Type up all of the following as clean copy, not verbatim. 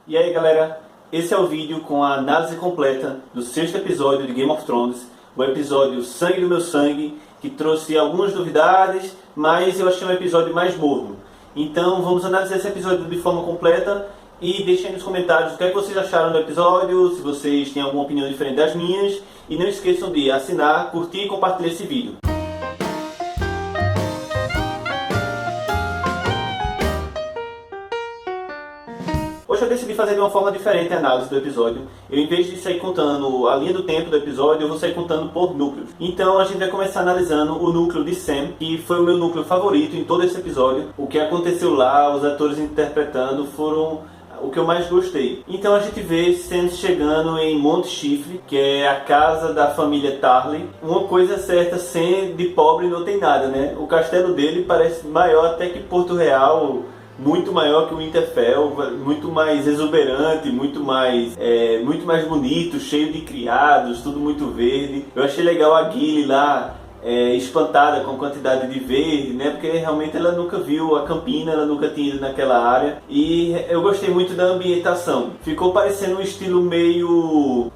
E aí galera, esse é o vídeo com a análise completa do 6º episódio de Game of Thrones, o episódio Sangue do Meu Sangue, que trouxe algumas novidades, mas eu achei um episódio mais morno. Então vamos analisar esse episódio de forma completa e deixem aí nos comentários o que é que vocês acharam do episódio, se vocês têm alguma opinião diferente das minhas, e não esqueçam de assinar, curtir e compartilhar esse vídeo. Hoje eu decidi fazer de uma forma diferente a análise do episódio. Eu, em vez de sair contando a linha do tempo do episódio, eu vou sair contando por núcleos. Então a gente vai começar analisando o núcleo de Sam, que foi o meu núcleo favorito em todo esse episódio. O que aconteceu lá, os atores interpretando, foram o que eu mais gostei. Então a gente vê Sam chegando em Monte Chifre, que é a casa da família Tarly. Uma coisa certa, Sam de pobre não tem nada, né? O castelo dele parece maior até que Porto Real, muito maior que o Winterfell, muito mais exuberante, muito mais bonito, cheio de criados, tudo muito verde. Eu achei legal a Gilly lá, espantada com a quantidade de verde, né? Porque realmente ela nunca viu a Campina, ela nunca tinha ido naquela área. E eu gostei muito da ambientação. Ficou parecendo um estilo meio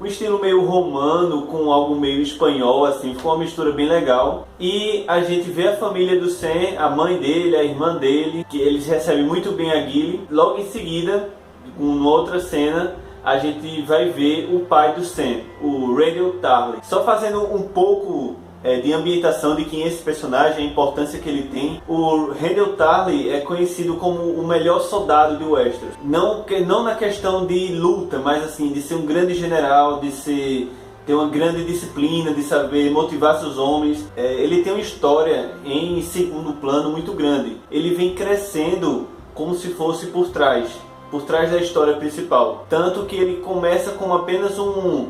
romano com algo meio espanhol, assim. Ficou uma mistura bem legal. E a gente vê a família do Sam, a mãe dele, a irmã dele, que eles recebem muito bem a Gilly. Logo em seguida, uma outra cena, a gente vai ver o pai do Sam, o Randyll Tarly. Só fazendo um pouco de ambientação de quem é esse personagem, a importância que ele tem. O Randyll Tarly é conhecido como o melhor soldado de Westeros. Não na questão de luta, mas assim, de ser um grande general, de ter uma grande disciplina, de saber motivar seus homens. Ele tem uma história em segundo plano muito grande. Ele vem crescendo como se fosse por trás da história principal. Tanto que ele começa com apenas um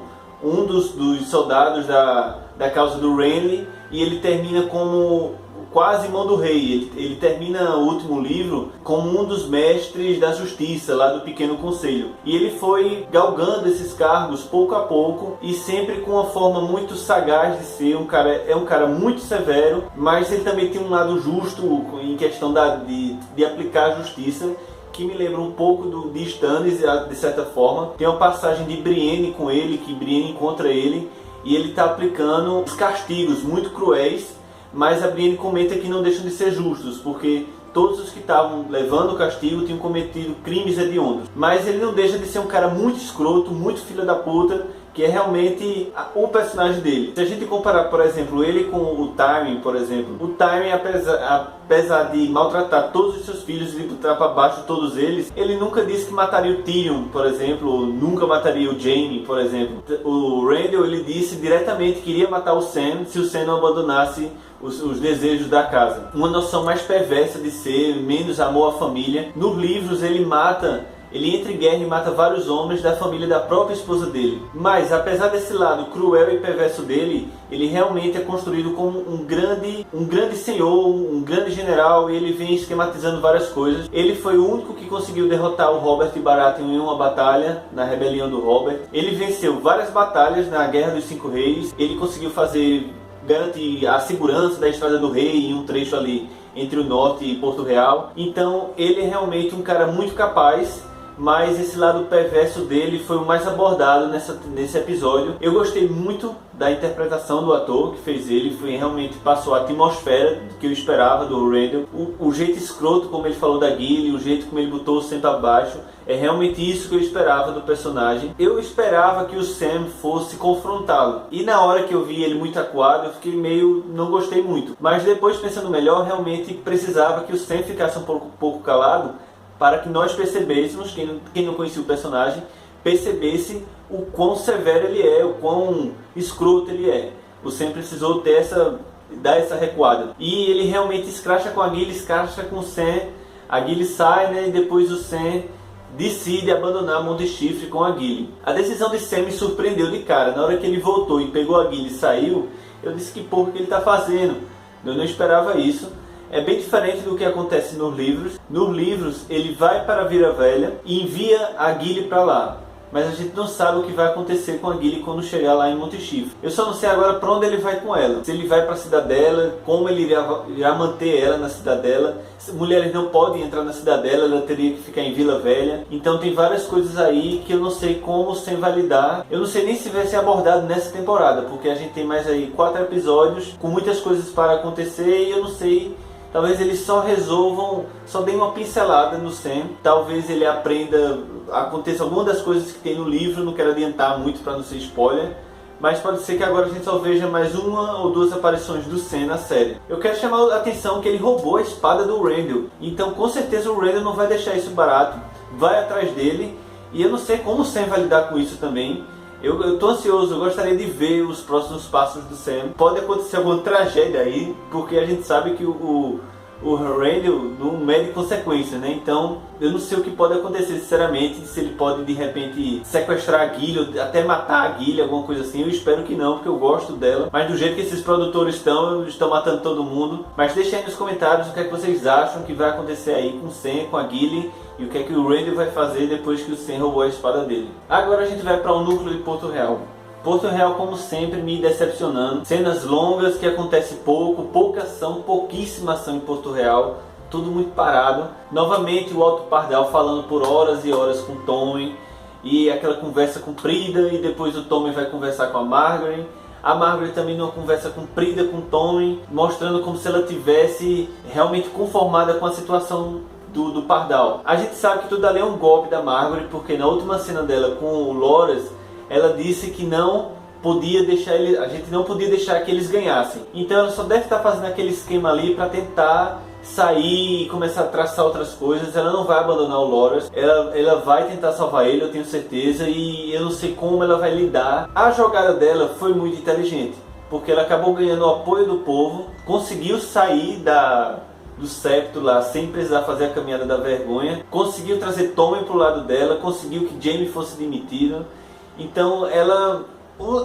dos soldados da causa do Renly, e ele termina como quase mão do rei. Ele termina o último livro como um dos mestres da justiça lá do Pequeno Conselho. E ele foi galgando esses cargos pouco a pouco e sempre com uma forma muito sagaz de ser. É um cara muito severo, mas ele também tem um lado justo em questão de aplicar a justiça, que me lembra um pouco de Stannis, de certa forma. Tem uma passagem de Brienne com ele, que Brienne encontra ele e ele está aplicando os castigos muito cruéis, mas a Brienne comenta que não deixam de ser justos, porque todos os que estavam levando o castigo tinham cometido crimes hediondos. Mas ele não deixa de ser um cara muito escroto, muito filho da puta, que é realmente o personagem dele. Se a gente comparar, por exemplo, ele com o Tywin, por exemplo, o Tywin, apesar de maltratar todos os seus filhos e botar para baixo todos eles, ele nunca disse que mataria o Tyrion, por exemplo, ou nunca mataria o Jaime, por exemplo. O Randyll, ele disse diretamente que iria matar o Sam se o Sam não abandonasse os desejos da casa. Uma noção mais perversa de ser, menos amor à família. Nos livros ele entra em guerra e mata vários homens da família da própria esposa dele. Mas, apesar desse lado cruel e perverso dele, ele realmente é construído como um grande senhor, um grande general, e ele vem esquematizando várias coisas. Ele foi o único que conseguiu derrotar o Robert Baratheon em uma batalha, na rebelião do Robert. Ele venceu várias batalhas na Guerra dos Cinco Reis. Ele conseguiu garantir a segurança da Estrada do Rei em um trecho ali entre o norte e Porto Real. Então, ele é realmente um cara muito capaz, mas esse lado perverso dele foi o mais abordado nesse episódio. Eu gostei muito da interpretação do ator que fez ele, realmente passou a atmosfera que eu esperava do Randyll. O jeito escroto como ele falou da Gilly, o jeito como ele botou o Sam abaixo, é realmente isso que eu esperava do personagem. Eu esperava que o Sam fosse confrontá-lo, e na hora que eu vi ele muito acuado, eu fiquei não gostei muito. Mas depois, pensando melhor, realmente precisava que o Sam ficasse um pouco calado, para que nós percebêssemos, quem não conhecia o personagem, percebesse o quão severo ele é, o quão escroto ele é. O Sam precisou dar essa recuada. E ele realmente escracha com a Gilly, escracha com o Sam. A Gilly sai, né, e depois o Sam decide abandonar Monte Chifre com a Gilly. A decisão de Sam me surpreendeu de cara. Na hora que ele voltou e pegou a Gilly e saiu, eu disse: que porra que ele está fazendo? Eu não esperava isso. É bem diferente do que acontece nos livros. Nos livros, ele vai para a Vila Velha e envia a Gilly para lá. mas a gente não sabe o que vai acontecer com a Gilly quando chegar lá em Monte Chifre. Eu só não sei agora para onde ele vai com ela. Se ele vai para a Cidadela, como ele irá manter ela na Cidadela. Mulheres não podem entrar na Cidadela, ela teria que ficar em Vila Velha. Então tem várias coisas aí que eu não sei como sem validar. Eu não sei nem se vai ser abordado nessa temporada, porque a gente tem mais aí 4 episódios com muitas coisas para acontecer e eu não sei. Talvez eles só resolvam, só deem uma pincelada no Sam. Talvez ele aprenda, aconteça alguma das coisas que tem no livro, não quero adiantar muito para não ser spoiler. Mas pode ser que agora a gente só veja mais 1 ou 2 aparições do Sam na série. Eu quero chamar a atenção que ele roubou a espada do Randall. Então com certeza o Randall não vai deixar isso barato, vai atrás dele. E eu não sei como o Sam vai lidar com isso também. Eu tô ansioso, eu gostaria de ver os próximos passos do Sam. Pode acontecer alguma tragédia aí, porque a gente sabe que o Randall não mede consequências, né? Então eu não sei o que pode acontecer sinceramente, se ele pode de repente sequestrar a Gilly, ou até matar a Gilly, alguma coisa assim. Eu espero que não, porque eu gosto dela. Mas do jeito que esses produtores estão matando todo mundo. Mas deixa aí nos comentários o que é que vocês acham que vai acontecer aí com o Sam, com a Gilly. E o que é que o Randall vai fazer depois que o Sam roubou a espada dele. Agora a gente vai para o núcleo de Porto Real. Porto Real, como sempre, me decepcionando. Cenas longas que acontece pouco, pouca ação, pouquíssima ação em Porto Real. Tudo muito parado. Novamente o Alto Pardal falando por horas e horas com o Tommen. E aquela conversa comprida e depois o Tommen vai conversar com a Margaery. A Margaery também numa conversa comprida com o Tommen, mostrando como se ela tivesse realmente conformada com a situação do Pardal. A gente sabe que tudo ali é um golpe da Margaery, porque na última cena dela com o Loras, ela disse que não podia deixar a gente não podia deixar que eles ganhassem. Então ela só deve estar fazendo aquele esquema ali para tentar sair e começar a traçar outras coisas. Ela não vai abandonar o Loras, ela vai tentar salvar ele, eu tenho certeza, e eu não sei como ela vai lidar. A jogada dela foi muito inteligente, porque ela acabou ganhando o apoio do povo, conseguiu sair do septo lá sem precisar fazer a caminhada da vergonha, conseguiu trazer Tommen pro lado dela, conseguiu que Jaime fosse demitido. Então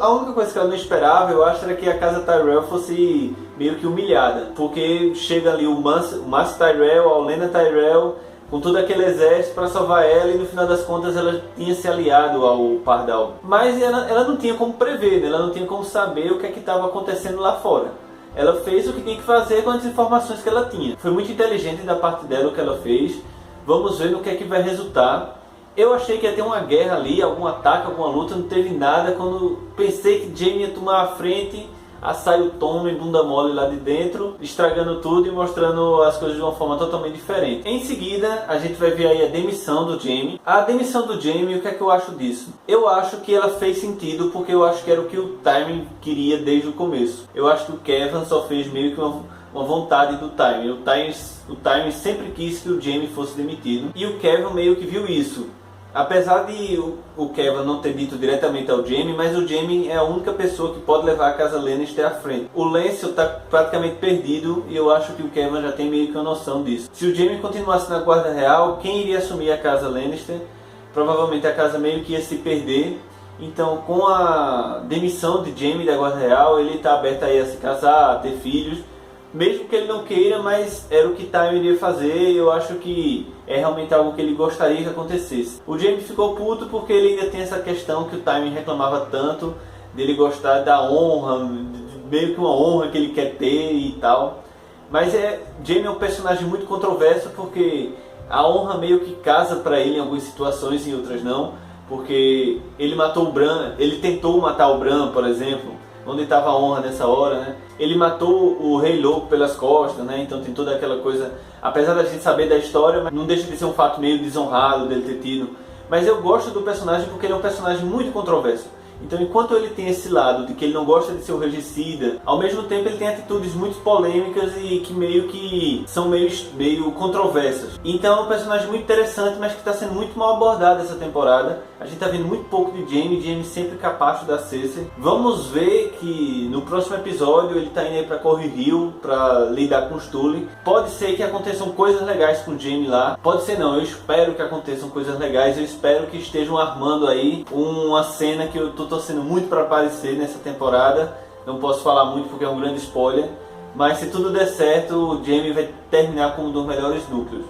a única coisa que ela não esperava, eu acho, era que a casa Tyrell fosse meio que humilhada, porque chega ali o Mance Tyrell, a Olenna Tyrell, com todo aquele exército para salvar ela, e no final das contas ela tinha se aliado ao Pardal. Mas ela não tinha como prever, né? Ela não tinha como saber o que é que estava acontecendo lá fora. Ela fez o que tinha que fazer com as informações que ela tinha. Foi muito inteligente da parte dela o que ela fez. Vamos ver no que é que vai resultar. Eu achei que ia ter uma guerra ali, algum ataque, alguma luta, não teve nada. Quando pensei que Jaime ia tomar a frente, sai o Tommen bunda mole lá de dentro, estragando tudo e mostrando as coisas de uma forma totalmente diferente. Em seguida, a gente vai ver aí a demissão do Jaime. A demissão do Jaime, o que é que eu acho disso? Eu acho que ela fez sentido, porque eu acho que era o que o Tywin queria desde o começo. Eu acho que o Kevan só fez meio que uma vontade do Tywin. O Tywin sempre quis que o Jaime fosse demitido, e o Kevan meio que viu isso. Apesar de o Kevan não ter dito diretamente ao Jaime, mas o Jaime é a única pessoa que pode levar a casa Lannister à frente. O Lancel está praticamente perdido e eu acho que o Kevan já tem meio que uma noção disso. Se o Jaime continuasse na Guarda Real, quem iria assumir a casa Lannister? Provavelmente a casa meio que ia se perder. Então, com a demissão de Jaime da Guarda Real, ele está aberto aí a se casar, a ter filhos. Mesmo que ele não queira, mas era o que Tywin iria fazer, e eu acho que é realmente algo que ele gostaria que acontecesse. O Jaime ficou puto porque ele ainda tem essa questão que o Tywin reclamava tanto, dele gostar da honra, meio que uma honra que ele quer ter e tal. Mas Jaime é um personagem muito controverso, porque a honra meio que casa pra ele em algumas situações e em outras não. Porque ele matou o Bran, ele tentou matar o Bran, por exemplo, onde estava a honra nessa hora, né? Ele matou o Rei Louco pelas costas, né? Então tem toda aquela coisa, apesar da gente saber da história, mas não deixa de ser um fato meio desonrado dele ter tido. Mas eu gosto do personagem porque ele é um personagem muito controverso. Então, enquanto ele tem esse lado de que ele não gosta de ser o regicida, ao mesmo tempo ele tem atitudes muito polêmicas e que são meio controversas. Então é um personagem muito interessante, mas que está sendo muito mal abordado essa temporada. A gente está vendo muito pouco de Jaime sempre capacho da Cersei. Vamos ver que no próximo episódio ele está indo aí para Corre Hill para lidar com os Tully. Pode ser que aconteçam coisas legais com Jaime lá. Pode ser não, eu espero que aconteçam coisas legais. Eu espero que estejam armando aí uma cena que eu tô torcendo muito para aparecer nessa temporada. Não posso falar muito porque é um grande spoiler, mas se tudo der certo, o Jaime vai terminar como um dos melhores núcleos.